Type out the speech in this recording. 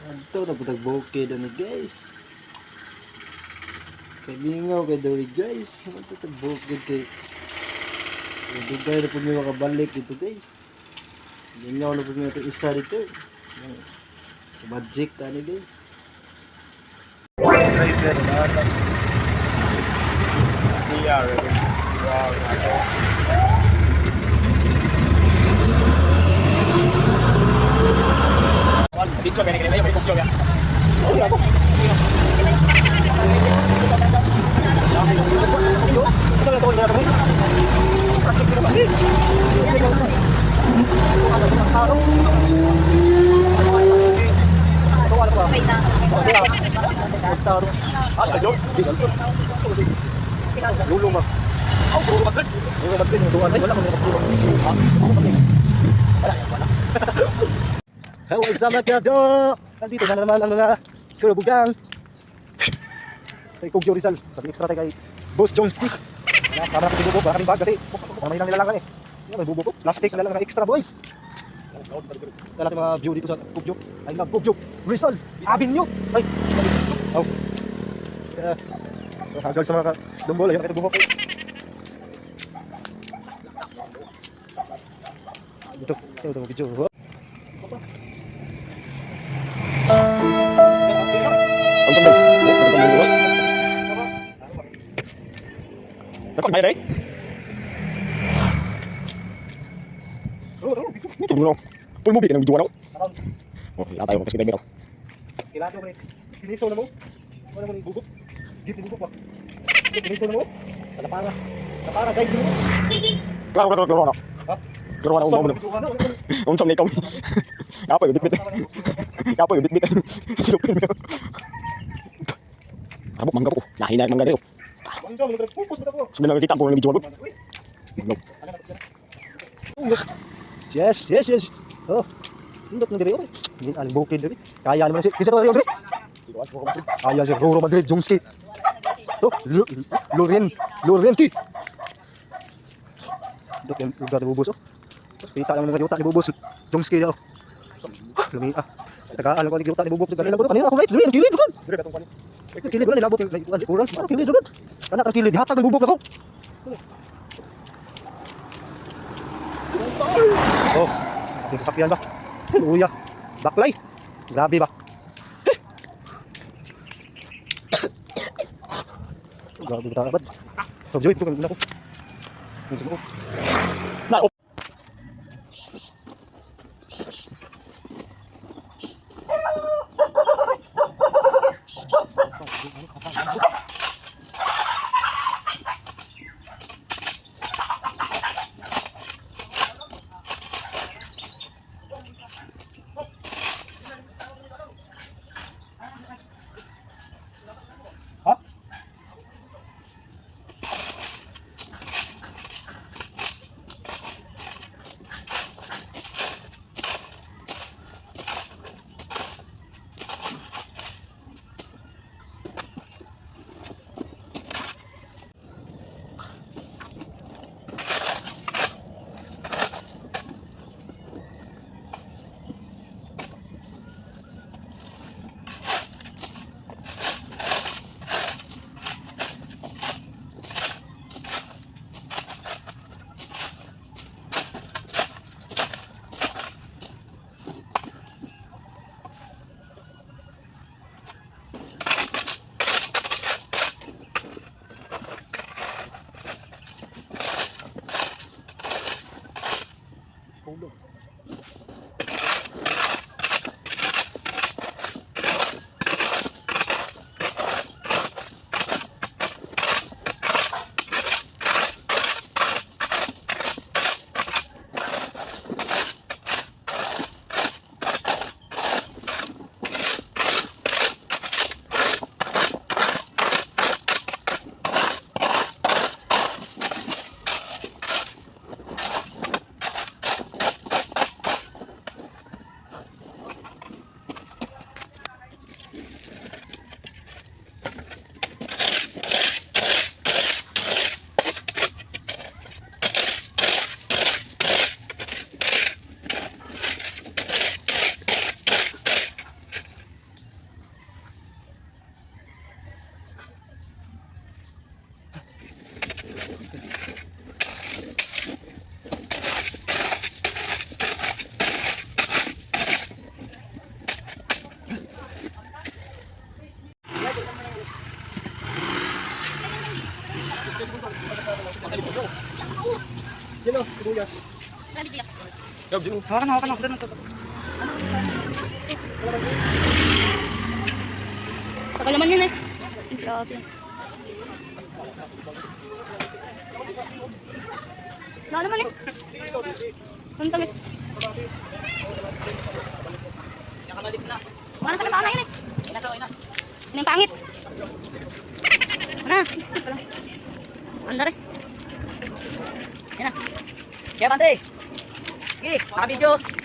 Ito na putag bukid ani guys. Kalingaw kay diri guys. Ano to tag bukid kay dugay na pud mi makabalik dito guys. Lingaw na pud mi ito isa dito. Magic tani guys. Driver na ata. Iya, wow, picture kaya kaya may picture ya. Sige ako. Isa lang to na ako. Check din ba? Lulong ba? Ako siguro mag-good. Lulong mag-good yung duwan. Wala kang nakapulong. Wala. Hello, sama kayo! Nandito na naman ang mga kurabugang. Kay Kugyo Rizal. Sabi extra tayo kay Boss Johnski. Para natin bubuk. Baka kaming bag kasi may lang nilalangan eh. May bubuk. Plastic na lang na extra boys. Kaya natin mga view dito sa Kugyo. I love Kugyo Rizal Avenue. Ay! Oh. Hanggang sa mga dumbol. Ayun, ito bubuk. Ito video. Nakon bay day. Ito mo. Pul mo bitin ang video na. Oh, la tayo kasi tayo. Skilado mo. Kiniso na mo. Wala mo ni bubuk. Dito bubuk ba. Kiniso na mo. Para guys mo. Klaro. Ha? Klaro na mo. Unsa ni ikaw? Kapoy bit. Silupin mo. Abok mangga ko. Nahina mangga dito. Mangga mo nagpo-focus na ko. Sunod lang kita ko ng video ko. Yes. Oh. Indot na diri oh. Hindi aling bukid diri. Kaya naman si Kinsa to diri. Kaya si Roro Madrid Jungski. Oh, Lorenti. Dok yung lugar ni Bubos oh. Kita naman ng yuta ni Bubos Jungski daw. Lumi ah. Tagaan ko ni yuta ni Bubos kanina ko kanina ako guys. Diri kilid ko. Diri katong pani. Kilid ko na nilabot yung orange. Kilid ko. Kana ka kilid hatag ng Bubos ako. Oh, yung sasakyan ba? Luya, baklay. Grabe ba? Grabe ba agad? So, Joy, ito kan ko. Na. Ikaw, Jun. Hawakan ako. Doon ito. Tagal naman yun eh. Sa atin. Wala naman eh. Ang talit. Wala na kami baka na yun eh. Ano yung pangit? Ano? Anda rin. Yan na. Kaya Bante. Sige, naka-video.